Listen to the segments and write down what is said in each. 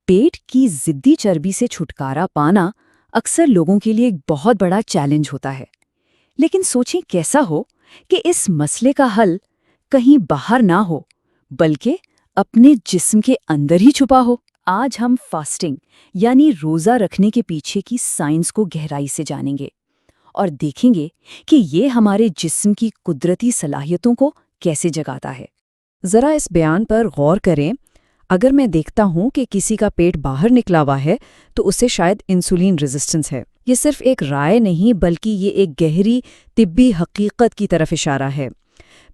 पेट की जिद्दी चर्बी से छुटकारा पाना अक्सर लोगों के लिए एक बहुत बड़ा चैलेंज होता है। लेकिन सोचें कैसा हो कि इस मसले का हल कहीं बाहर ना हो, बल्कि अपने जिस्म के अंदर ही छुपा हो। आज हम फास्टिंग यानी रोज़ा रखने के पीछे की साइंस को गहराई से जानेंगे और देखेंगे कि ये हमारे जिस्म की कुदरती सलाहियतों को कैसे जगाता है। ज़रा इस बयान पर गौर करें। अगर मैं देखता हूँ कि किसी का पेट बाहर निकला हुआ है तो उसे शायद इंसुलिन रेजिस्टेंस है। ये सिर्फ एक राय नहीं बल्कि ये एक गहरी तिब्बी हकीकत की तरफ इशारा है।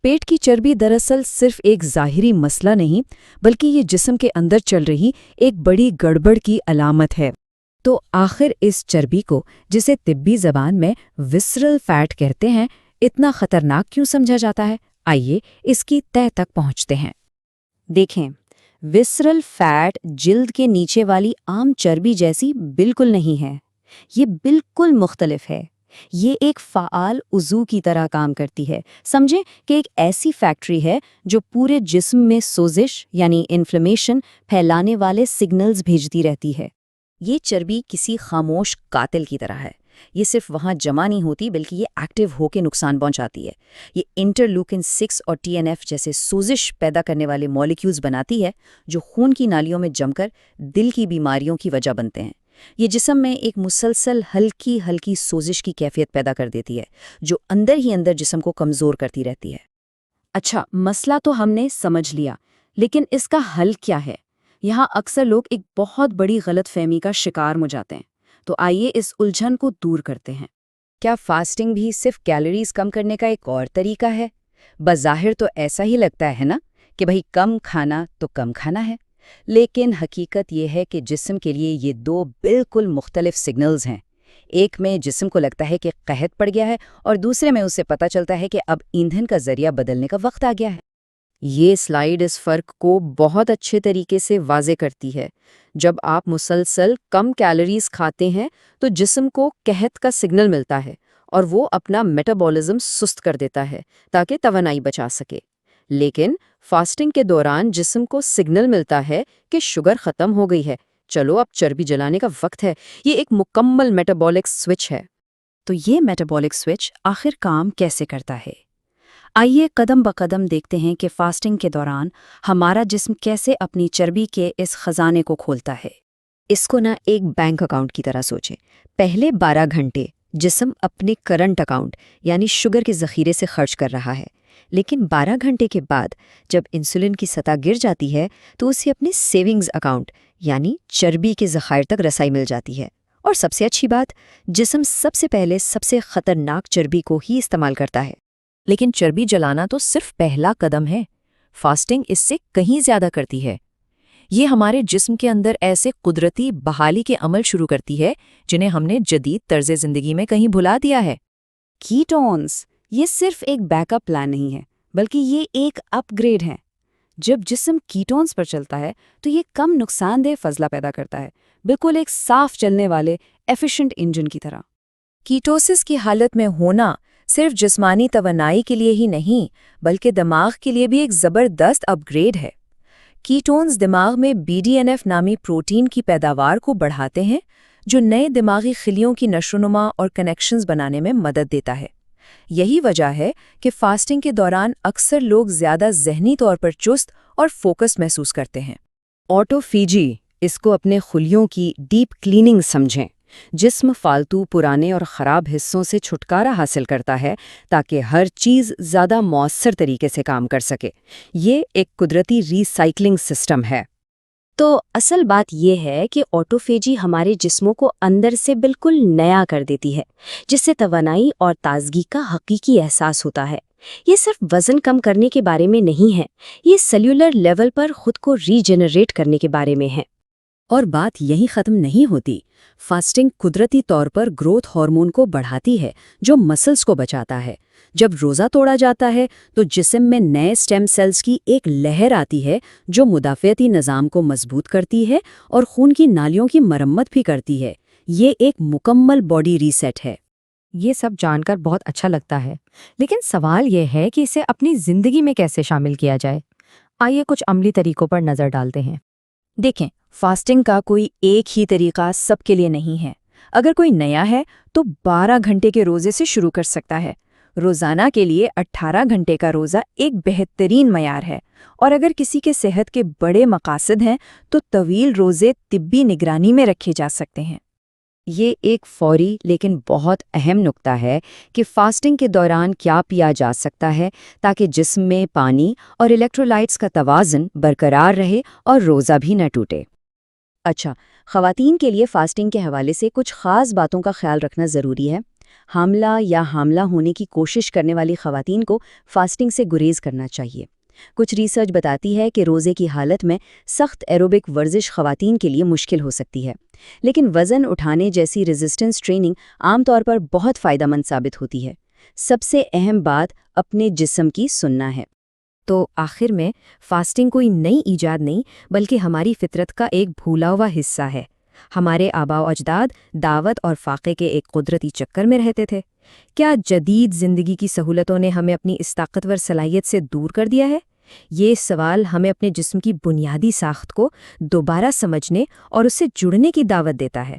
पेट की चर्बी दरअसल सिर्फ एक ज़ाहिरी मसला नहीं बल्कि ये जिस्म के अंदर चल रही एक बड़ी गड़बड़ की अलामत है। तो आखिर इस चर्बी को, जिसे तिब्बी ज़बान में विसरल फैट कहते हैं, इतना खतरनाक क्यों समझा जाता है? आइए इसकी तह तक पहुँचते हैं। देखें, विसरल फैट जिल्द के नीचे वाली आम चर्बी जैसी बिल्कुल नहीं है। ये बिल्कुल मुख्तलिफ है। ये एक फ़ाल उज़ू की तरह काम करती है। समझें कि एक ऐसी फैक्ट्री है जो पूरे जिस्म में सोजिश यानी इन्फ्लेमेशन फैलाने वाले सिग्नल्स भेजती रहती है। ये चर्बी किसी खामोश कातिल की तरह है। ये सिर्फ वहाँ जमा नहीं होती बल्कि ये एक्टिव होकर नुकसान पहुंचाती है। ये इंटरलूकिन 6 और TNF जैसे सोजिश पैदा करने वाले मॉलिक्यूल्स बनाती है जो खून की नालियों में जमकर दिल की बीमारियों की वजह बनते हैं। ये जिस्म में एक मुसलसल हल्की हल्की सोजिश की कैफियत पैदा कर देती है जो अंदर ही अंदर जिस्म को कमज़ोर करती रहती है। अच्छा, मसला तो हमने समझ लिया, लेकिन इसका हल क्या है? यहाँ अक्सर लोग एक बहुत बड़ी गलतफहमी का शिकार हो जाते हैं। तो आइए इस उलझन को दूर करते हैं। क्या फास्टिंग भी सिर्फ कैलोरीज कम करने का एक और तरीका है? बज़ाहिर तो ऐसा ही लगता है ना कि भाई कम खाना तो कम खाना है, लेकिन हकीकत ये है कि जिस्म के लिए ये दो बिल्कुल मुख्तलिफ सिग्नल्स हैं। एक में जिस्म को लगता है कि कहत पड़ गया है और दूसरे में उसे पता चलता है कि अब ईंधन का जरिया बदलने का वक्त आ गया है। ये स्लाइड इस फ़र्क को बहुत अच्छे तरीके से वाज़े करती है। जब आप मुसलसल कम कैलोरीज खाते हैं तो जिस्म को कहत का सिग्नल मिलता है और वो अपना मेटाबॉलिज्म सुस्त कर देता है ताकि तवानाई बचा सके। लेकिन फास्टिंग के दौरान जिस्म को सिग्नल मिलता है कि शुगर ख़त्म हो गई है, चलो अब चर्बी जलाने का वक्त है। ये एक मुकम्मल मेटाबॉलिक स्विच है। तो ये मेटाबॉलिक स्विच आखिर काम कैसे करता है? आइए कदम ब कदम देखते हैं कि फास्टिंग के दौरान हमारा जिस्म कैसे अपनी चर्बी के इस खजाने को खोलता है। इसको ना एक बैंक अकाउंट की तरह सोचें। पहले 12 घंटे जिस्म अपने करंट अकाउंट यानी शुगर के ज़ख़ीरे से खर्च कर रहा है, लेकिन 12 घंटे के बाद जब इंसुलिन की सतह गिर जाती है तो उसे अपने सेविंग्स अकाउंट यानी चर्बी के ज़खायर तक रसाई मिल जाती है। और सबसे अच्छी बात, जिस्म सबसे पहले सबसे ख़तरनाक चर्बी को ही इस्तेमाल करता है। लेकिन चर्बी जलाना तो सिर्फ पहला कदम है। फास्टिंग इससे कहीं ज़्यादा करती है। ये हमारे जिस्म के अंदर ऐसे कुदरती बहाली के अमल शुरू करती है जिन्हें हमने जदीद तर्ज़े ज़िंदगी में कहीं भुला दिया है। कीटोन्स ये सिर्फ एक बैकअप प्लान नहीं है बल्कि ये एक अपग्रेड है। जब जिस्म कीटोन्स पर चलता है तो ये कम नुकसानदेह फजला पैदा करता है, बिल्कुल एक साफ चलने वाले एफिशिएंट इंजन की तरह। कीटोसिस की हालत में होना सिर्फ जिस्मानी तवानाई के लिए ही नहीं बल्कि दिमाग के लिए भी एक ज़बरदस्त अपग्रेड है। कीटोन्स दिमाग में BDNF नामी प्रोटीन की पैदावार को बढ़ाते हैं जो नए दिमागी खिलियों की नशोनुमा और कनेक्शंस बनाने में मदद देता है। यही वजह है कि फास्टिंग के दौरान अक्सर लोग ज़्यादा ज़हनी तौर पर चुस्त और फोकस महसूस करते हैं। ऑटोफेजी, इसको अपने खुलियों की डीप क्लीनिंग समझें। जिस्म फालतू पुराने और ख़राब हिस्सों से छुटकारा हासिल करता है ताकि हर चीज़ ज़्यादा मौसर तरीके से काम कर सके। ये एक कुदरती रीसाइक्लिंग सिस्टम है। तो असल बात यह है कि ऑटोफेजी हमारे जिस्मों को अंदर से बिल्कुल नया कर देती है, जिससे तवानाई और ताजगी का हकीकी एहसास होता है। ये सिर्फ वज़न कम करने के बारे में नहीं है, ये सेल्यूलर लेवल पर खुद को रीजेनरेट करने के बारे में है। और बात यहीं ख़त्म नहीं होती। फास्टिंग कुदरती तौर पर ग्रोथ हार्मोन को बढ़ाती है जो मसल्स को बचाता है। जब रोज़ा तोड़ा जाता है तो जिस्म में नए स्टेम सेल्स की एक लहर आती है जो मुदाफ़ियती निज़ाम को मजबूत करती है और खून की नालियों की मरम्मत भी करती है। ये एक मुकम्मल बॉडी रीसेट है। ये सब जानकर बहुत अच्छा लगता है, लेकिन सवाल ये है कि इसे अपनी ज़िंदगी में कैसे शामिल किया जाए। आइए कुछ अमली तरीकों पर नज़र डालते हैं। دیکھیں، فاسٹنگ کا کوئی ایک ہی طریقہ سب کے لیے نہیں ہے۔ اگر کوئی نیا ہے تو 12 گھنٹے کے روزے سے شروع کر سکتا ہے۔ روزانہ کے لیے 18 گھنٹے کا روزہ ایک بہترین معیار ہے، اور اگر کسی کے صحت کے بڑے مقاصد ہیں تو طویل روزے طبی نگرانی میں رکھے جا سکتے ہیں۔ یہ ایک فوری لیکن بہت اہم نکتہ ہے کہ فاسٹنگ کے دوران کیا پیا جا سکتا ہے تاکہ جسم میں پانی اور الیکٹرولائٹس کا توازن برقرار رہے اور روزہ بھی نہ ٹوٹے۔ اچھا، خواتین کے لیے فاسٹنگ کے حوالے سے کچھ خاص باتوں کا خیال رکھنا ضروری ہے۔ حاملہ یا حاملہ ہونے کی کوشش کرنے والی خواتین کو فاسٹنگ سے گریز کرنا چاہیے۔ کچھ ریسرچ بتاتی ہے کہ روزے کی حالت میں سخت ایروبک ورزش خواتین کے لیے مشکل ہو سکتی ہے، لیکن وزن اٹھانے جیسی ریزسٹنس ٹریننگ عام طور پر بہت فائدہ مند ثابت ہوتی ہے۔ سب سے اہم بات اپنے جسم کی سننا ہے۔ تو آخر میں فاسٹنگ کوئی نئی ایجاد نہیں بلکہ ہماری فطرت کا ایک بھولا ہوا حصہ ہے۔ ہمارے آباء و اجداد دعوت اور فاقے کے ایک قدرتی چکر میں رہتے تھے۔ کیا جدید زندگی کی سہولتوں نے ہمیں اپنی اس طاقتور صلاحیت سے دور کر دیا ہے؟ یہ سوال ہمیں اپنے جسم کی بنیادی ساخت کو دوبارہ سمجھنے اور اس سے جڑنے کی دعوت دیتا ہے۔